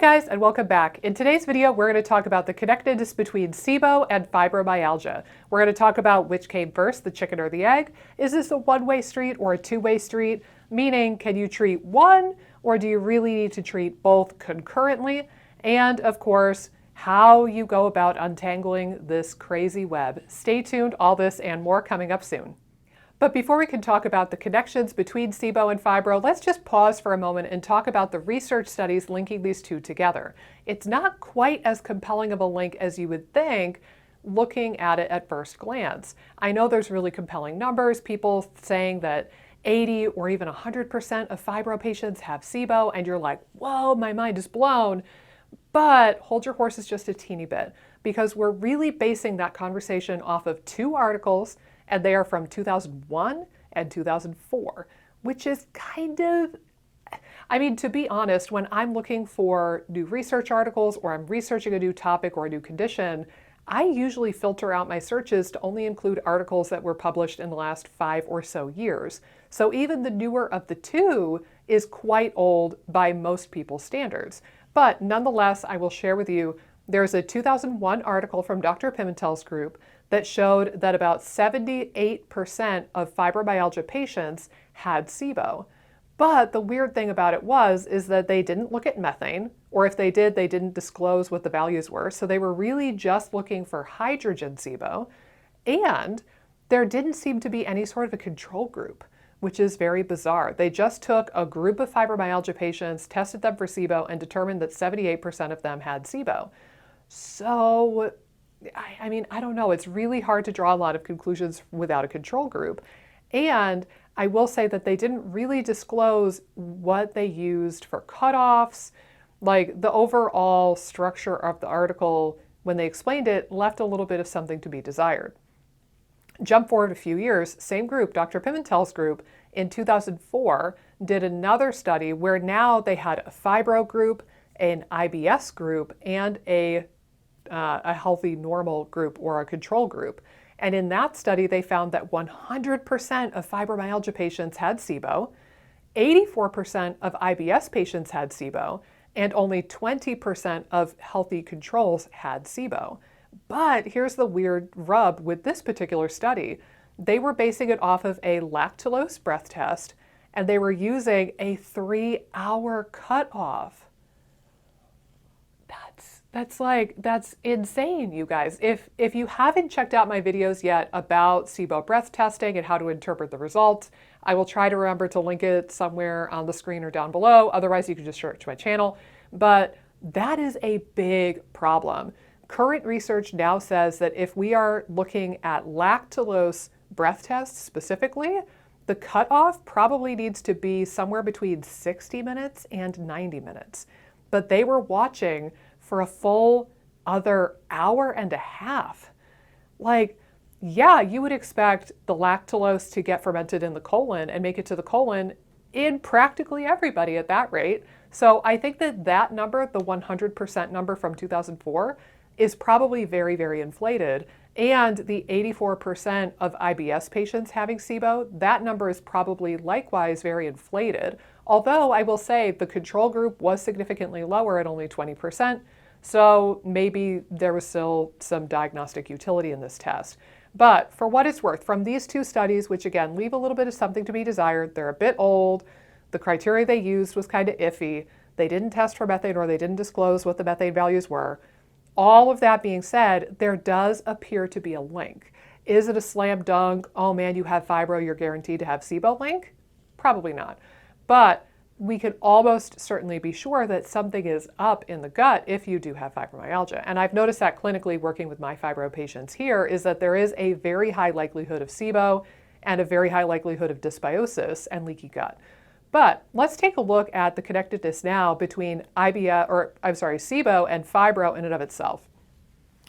guys, and welcome back. In today's video, we're going to talk about the connectedness between SIBO and fibromyalgia. We're going to talk about which came first, the chicken or the egg. Is this a one-way street or a two-way street? Meaning, can you treat one, or do you really need to treat both concurrently? And of course, how you go about untangling this crazy web. Stay tuned, all this and more coming up soon. But before we can talk about the connections between SIBO and fibro, let's just pause for a moment and talk about the research studies linking these two together. It's not quite as compelling of a link as you would think looking at it at first glance. I know there's really compelling numbers, people saying that 80 or even 100% of fibro patients have SIBO, and you're like, whoa, my mind is blown. But hold your horses just a teeny bit, because we're really basing that conversation off of two articles, and they are from 2001 and 2004, which is kind of, I mean, to be honest, when I'm looking for new research articles or I'm researching a new topic or a new condition, I usually filter out my searches to only include articles that were published in the last 5 or so years. So even the newer of the two is quite old by most people's standards. But nonetheless, I will share with you, there's a 2001 article from Dr. Pimentel's group that showed that about 78% of fibromyalgia patients had SIBO. But the weird thing about it is that they didn't look at methane, or if they did, they didn't disclose what the values were. So they were really just looking for hydrogen SIBO. And there didn't seem to be any sort of a control group, which is very bizarre. They just took a group of fibromyalgia patients, tested them for SIBO, and determined that 78% of them had SIBO. So, I mean, I don't know. It's really hard to draw a lot of conclusions without a control group. And I will say that they didn't really disclose what they used for cutoffs. Like, the overall structure of the article, when they explained it, left a little bit of something to be desired. Jump forward a few years, same group, Dr. Pimentel's group, in 2004, did another study where now they had a fibro group, an IBS group, and a healthy normal group or a control group. And in that study, they found that 100% of fibromyalgia patients had SIBO, 84% of IBS patients had SIBO, and only 20% of healthy controls had SIBO. But here's the weird rub with this particular study. They were basing it off of a lactulose breath test, and they were using a 3-hour cutoff. That's insane, you guys. If you haven't checked out my videos yet about SIBO breath testing and how to interpret the results, I will try to remember to link it somewhere on the screen or down below. Otherwise, you can just search my channel. But that is a big problem. Current research now says that if we are looking at lactulose breath tests specifically, the cutoff probably needs to be somewhere between 60 minutes and 90 minutes. But they were watching for a full other hour and a half. Like, yeah, you would expect the lactulose to get fermented in the colon and make it to the colon in practically everybody at that rate. So I think that number, the 100% number from 2004, is probably very, very inflated. And the 84% of IBS patients having SIBO, that number is probably likewise very inflated. Although I will say the control group was significantly lower at only 20%. So maybe there was still some diagnostic utility in this test. But for what it's worth, from these two studies, which again leave a little bit of something to be desired, they're a bit old, the criteria they used was kind of iffy, they didn't test for methane or they didn't disclose what the methane values were. All of that being said, there does appear to be a link. Is it a slam dunk, oh man, you have fibro, you're guaranteed to have SIBO link? Probably not. But we could almost certainly be sure that something is up in the gut if you do have fibromyalgia. And I've noticed that clinically working with my fibro patients here is that there is a very high likelihood of SIBO and a very high likelihood of dysbiosis and leaky gut. But let's take a look at the connectedness now between SIBO and fibro in and of itself.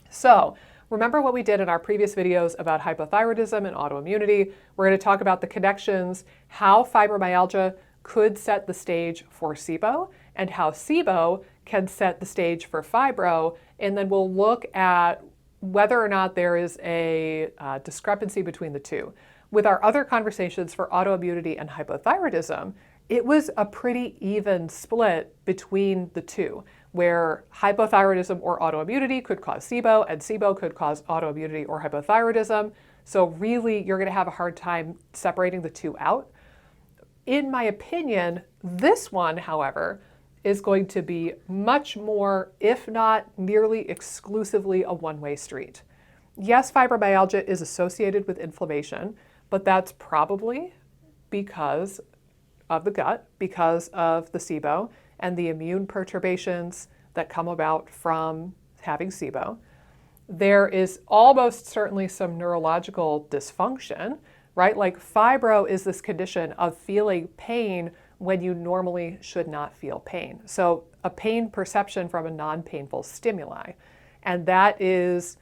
So remember what we did in our previous videos about hypothyroidism and autoimmunity. We're going to talk about the connections, how fibromyalgia could set the stage for SIBO and how SIBO can set the stage for fibro. And then we'll look at whether or not there is a discrepancy between the two. With our other conversations for autoimmunity and hypothyroidism, it was a pretty even split between the two. where hypothyroidism or autoimmunity could cause SIBO, and SIBO could cause autoimmunity or hypothyroidism. So really, you're going to have a hard time separating the two out. In my opinion, this one, however, is going to be much more, if not nearly exclusively, a one-way street. Yes, fibromyalgia is associated with inflammation, but that's probably because of the gut, because of the SIBO and the immune perturbations that come about from having SIBO. There is almost certainly some neurological dysfunction, right? Like fibro is this condition of feeling pain when you normally should not feel pain. So a pain perception from a non-painful stimuli. And that is,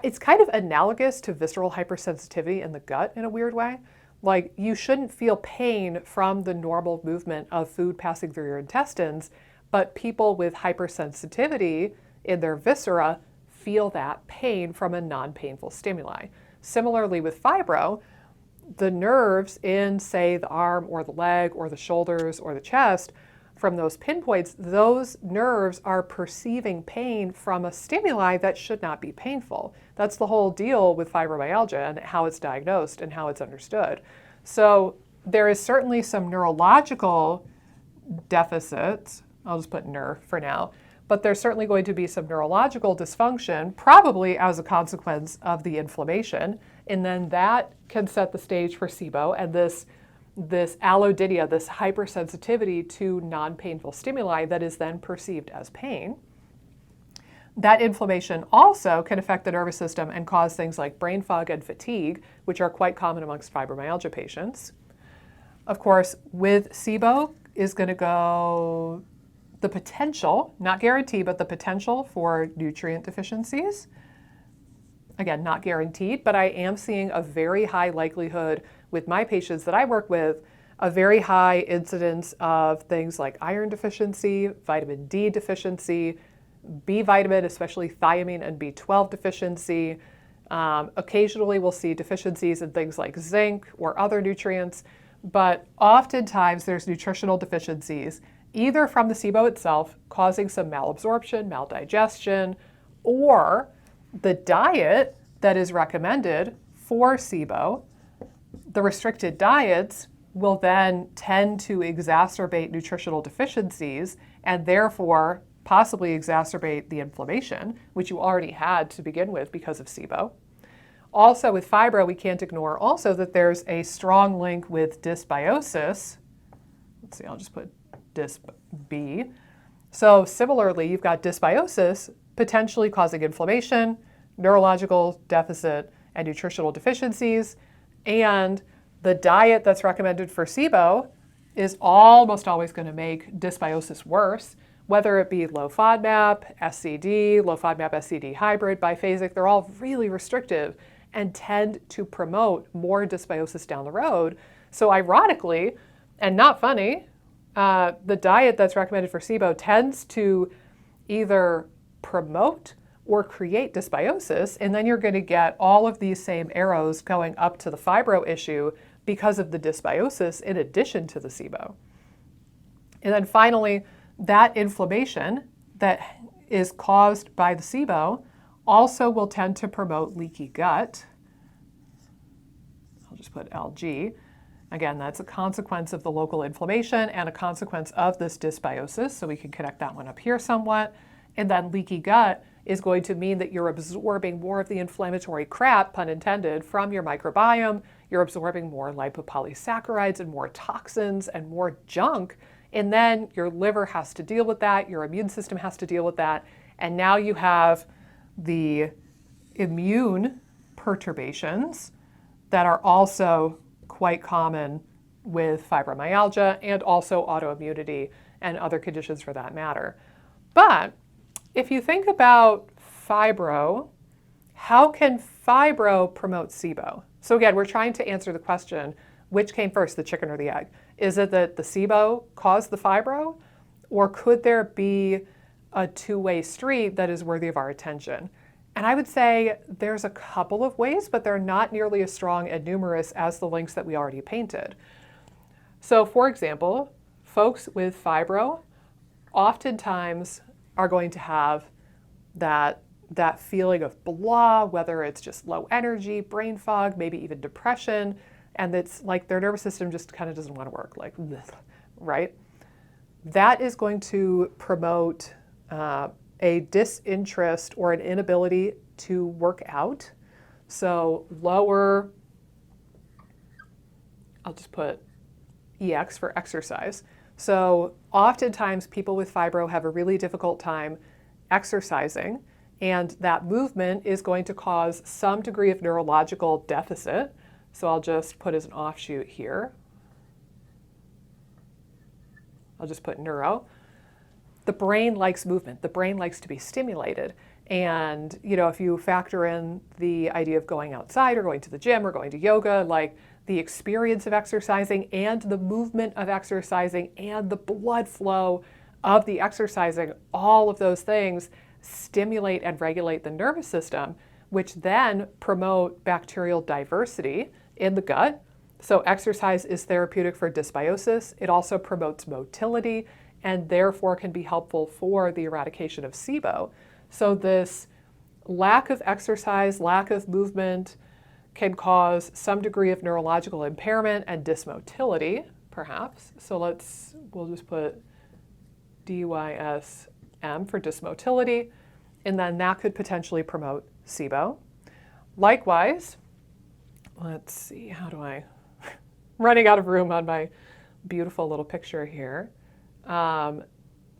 it's kind of analogous to visceral hypersensitivity in the gut in a weird way. Like you shouldn't feel pain from the normal movement of food passing through your intestines, but people with hypersensitivity in their viscera feel that pain from a non-painful stimuli. Similarly with fibro, the nerves in, say, the arm or the leg or the shoulders or the chest, from those pinpoints, those nerves are perceiving pain from a stimuli that should not be painful. That's the whole deal with fibromyalgia and how it's diagnosed and how it's understood. So there is certainly some neurological deficits. I'll just put nerve for now. But there's certainly going to be some neurological dysfunction, probably as a consequence of the inflammation. And then that can set the stage for SIBO and this allodynia, this hypersensitivity to non-painful stimuli that is then perceived as pain. That inflammation also can affect the nervous system and cause things like brain fog and fatigue, which are quite common amongst fibromyalgia patients. Of course, with SIBO is going to go the potential, not guarantee, but the potential for nutrient deficiencies. Again, not guaranteed, but I am seeing a very high likelihood with my patients that I work with, a very high incidence of things like iron deficiency, vitamin D deficiency, B vitamin, especially thiamine and B12 deficiency. Occasionally we'll see deficiencies in things like zinc or other nutrients, but oftentimes there's nutritional deficiencies, either from the SIBO itself causing some malabsorption, maldigestion, or the diet that is recommended for SIBO. The restricted diets will then tend to exacerbate nutritional deficiencies and therefore possibly exacerbate the inflammation, which you already had to begin with because of SIBO. Also with fibro, we can't ignore also that there's a strong link with dysbiosis. Let's see, I'll just put dysb. So similarly, you've got dysbiosis potentially causing inflammation, neurological deficit, and nutritional deficiencies. And the diet that's recommended for SIBO is almost always going to make dysbiosis worse, whether it be low FODMAP, SCD, low FODMAP SCD hybrid, biphasic. They're all really restrictive and tend to promote more dysbiosis down the road. So ironically, and not funny, the diet that's recommended for SIBO tends to either promote or create dysbiosis, and then you're going to get all of these same arrows going up to the fibro issue because of the dysbiosis in addition to the SIBO. And then finally, that inflammation that is caused by the SIBO also will tend to promote leaky gut. I'll just put LG. Again, that's a consequence of the local inflammation and a consequence of this dysbiosis, so we can connect that one up here somewhat. And then leaky gut is going to mean that you're absorbing more of the inflammatory crap, pun intended, from your microbiome. You're absorbing more lipopolysaccharides and more toxins and more junk. And then your liver has to deal with that. Your immune system has to deal with that. And now you have the immune perturbations that are also quite common with fibromyalgia and also autoimmunity and other conditions for that matter. But if you think about fibro, how can fibro promote SIBO? So again, we're trying to answer the question, which came first, the chicken or the egg? Is it that the SIBO caused the fibro, or could there be a two-way street that is worthy of our attention? And I would say there's a couple of ways, but they're not nearly as strong and numerous as the links that we already painted. So for example, folks with fibro oftentimes are going to have that feeling of blah, whether it's just low energy, brain fog, maybe even depression, and it's like their nervous system just kind of doesn't want to work, like, right? That is going to promote a disinterest or an inability to work out. So lower, I'll just put EX for exercise. So oftentimes people with fibro have a really difficult time exercising, and that movement is going to cause some degree of neurological deficit. So I'll just put as an offshoot here. I'll just put neuro. The brain likes movement. The brain likes to be stimulated. And, you know, if you factor in the idea of going outside or going to the gym or going to yoga, like the experience of exercising and the movement of exercising and the blood flow of the exercising, all of those things stimulate and regulate the nervous system, which then promote bacterial diversity in the gut. So exercise is therapeutic for dysbiosis. It also promotes motility and therefore can be helpful for the eradication of SIBO. So this lack of exercise, lack of movement can cause some degree of neurological impairment and dysmotility, perhaps. So we'll just put DYSM for dysmotility, and then that could potentially promote SIBO. Likewise, let's see, running out of room on my beautiful little picture here.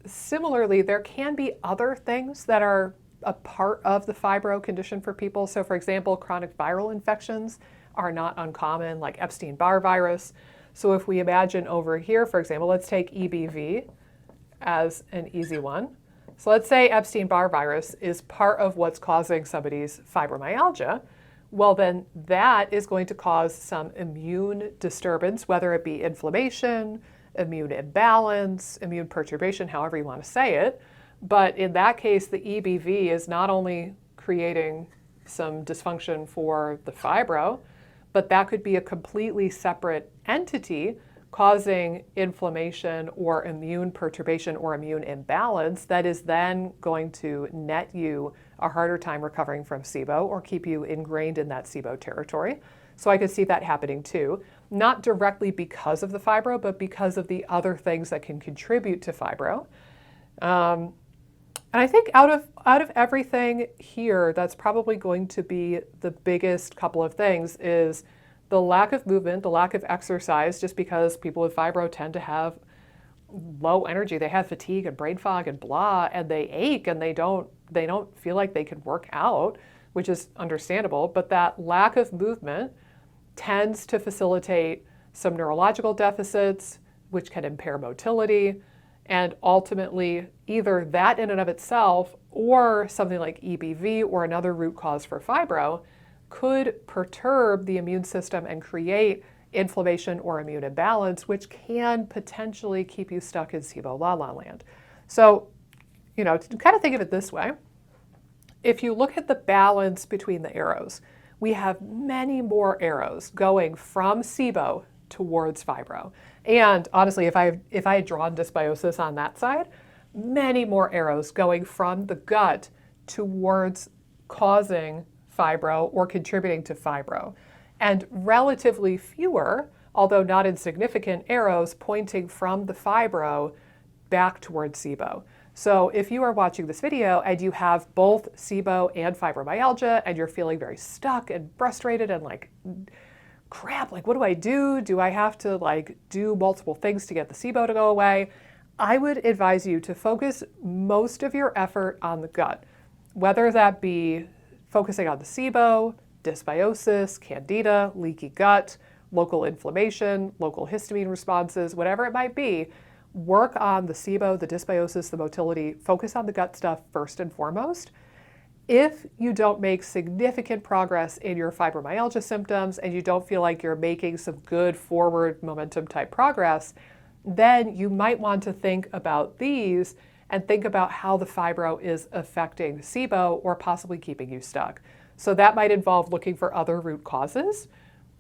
Similarly, there can be other things that are a part of the fibro condition for people. So for example, chronic viral infections are not uncommon, like Epstein-Barr virus. So if we imagine over here, for example, let's take EBV as an easy one. So let's say Epstein-Barr virus is part of what's causing somebody's fibromyalgia. Well, then that is going to cause some immune disturbance, whether it be inflammation, immune imbalance, immune perturbation, however you want to say it. But in that case, the EBV is not only creating some dysfunction for the fibro, but that could be a completely separate entity causing inflammation or immune perturbation or immune imbalance that is then going to net you a harder time recovering from SIBO or keep you ingrained in that SIBO territory. So I could see that happening too, not directly because of the fibro, but because of the other things that can contribute to fibro. And I think out of everything here, that's probably going to be the biggest couple of things is the lack of movement, the lack of exercise, just because people with fibro tend to have low energy. They have fatigue and brain fog and blah, and they ache and they don't feel like they can work out, which is understandable. But that lack of movement tends to facilitate some neurological deficits, which can impair motility. And ultimately, either that in and of itself or something like EBV or another root cause for fibro could perturb the immune system and create inflammation or immune imbalance, which can potentially keep you stuck in SIBO la-la land. So, you know, to kind of think of it this way, if you look at the balance between the arrows, we have many more arrows going from SIBO towards fibro. And honestly, if I had drawn dysbiosis on that side, many more arrows going from the gut towards causing fibro or contributing to fibro. And relatively fewer, although not insignificant, arrows pointing from the fibro back towards SIBO. So if you are watching this video and you have both SIBO and fibromyalgia and you're feeling very stuck and frustrated and like, crap, like what do I do? Do I have to like do multiple things to get the SIBO to go away? I would advise you to focus most of your effort on the gut, whether that be focusing on the SIBO, dysbiosis, candida, leaky gut, local inflammation, local histamine responses, whatever it might be. Work on the SIBO, the dysbiosis, the motility, focus on the gut stuff first and foremost. If you don't make significant progress in your fibromyalgia symptoms and you don't feel like you're making some good forward momentum type progress, then you might want to think about these and think about how the fibro is affecting SIBO or possibly keeping you stuck. So that might involve looking for other root causes.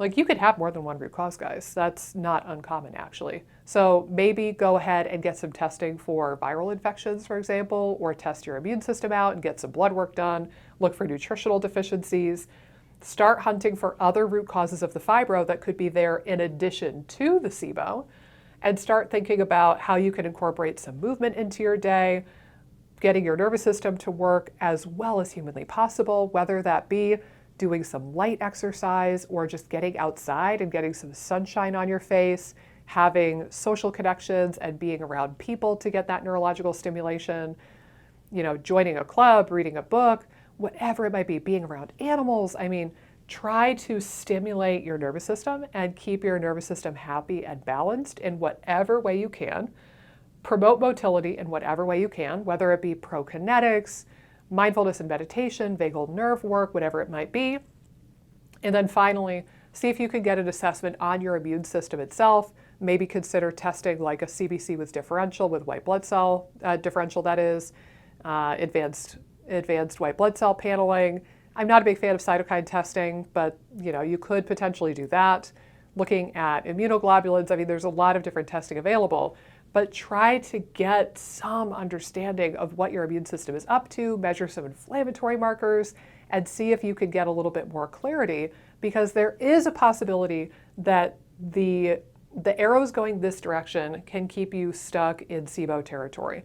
Like, you could have more than one root cause, guys. That's not uncommon, actually. So maybe go ahead and get some testing for viral infections, for example, or test your immune system out and get some blood work done. Look for nutritional deficiencies. Start hunting for other root causes of the fibro that could be there in addition to the SIBO, and start thinking about how you can incorporate some movement into your day, getting your nervous system to work as well as humanly possible, whether that be doing some light exercise or just getting outside and getting some sunshine on your face, having social connections and being around people to get that neurological stimulation, joining a club, reading a book, whatever it might be, being around animals. I mean, try to stimulate your nervous system and keep your nervous system happy and balanced in whatever way you can. Promote motility in whatever way you can, whether it be prokinetics, mindfulness and meditation, vagal nerve work, whatever it might be. And then finally, see if you can get an assessment on your immune system itself. Maybe consider testing like a CBC with differential, with white blood cell differential, that is, advanced white blood cell paneling. I'm not a big fan of cytokine testing, but you could potentially do that. Looking at immunoglobulins, I mean, there's a lot of different testing available, but try to get some understanding of what your immune system is up to, measure some inflammatory markers, and see if you can get a little bit more clarity, because there is a possibility that the arrows going this direction can keep you stuck in SIBO territory.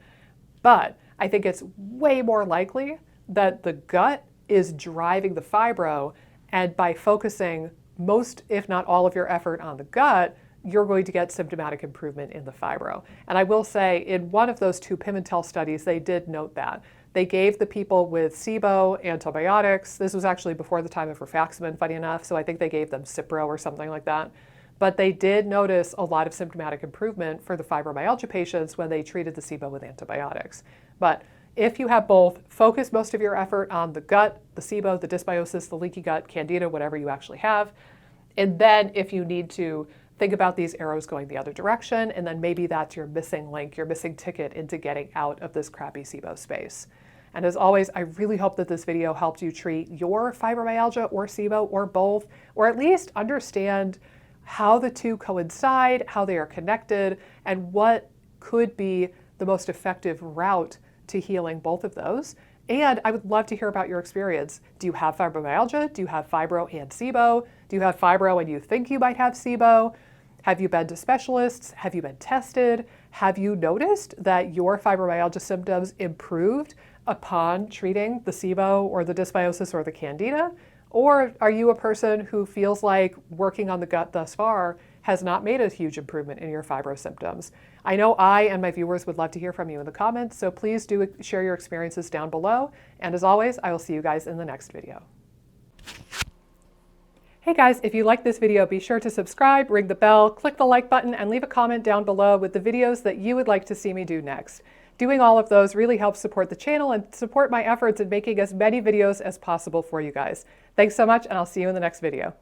But I think it's way more likely that the gut is driving the fibro, and by focusing most, if not all, of your effort on the gut, you're going to get symptomatic improvement in the fibro. And I will say, in one of those 2 Pimentel studies, they did note that. They gave the people with SIBO antibiotics. This was actually before the time of rifaximin, funny enough, so I think they gave them Cipro or something like that. But they did notice a lot of symptomatic improvement for the fibromyalgia patients when they treated the SIBO with antibiotics. But if you have both, focus most of your effort on the gut, the SIBO, the dysbiosis, the leaky gut, candida, whatever you actually have. And then if you need to, think about these arrows going the other direction, and then maybe that's your missing link, your missing ticket into getting out of this crappy SIBO space. And as always, I really hope that this video helped you treat your fibromyalgia or SIBO or both, or at least understand how the two coincide, how they are connected, and what could be the most effective route to healing both of those. And I would love to hear about your experience. Do you have fibromyalgia? Do you have fibro and SIBO? Do you have fibro and you think you might have SIBO? Have you been to specialists? Have you been tested? Have you noticed that your fibromyalgia symptoms improved upon treating the SIBO or the dysbiosis or the candida? Or are you a person who feels like working on the gut thus far has not made a huge improvement in your fibro symptoms? I know I and my viewers would love to hear from you in the comments, so please do share your experiences down below. And as always, I will see you guys in the next video. Hey guys, if you like this video, be sure to subscribe, ring the bell, click the like button, and leave a comment down below with the videos that you would like to see me do next. Doing all of those really helps support the channel and support my efforts in making as many videos as possible for you guys. Thanks so much, and I'll see you in the next video.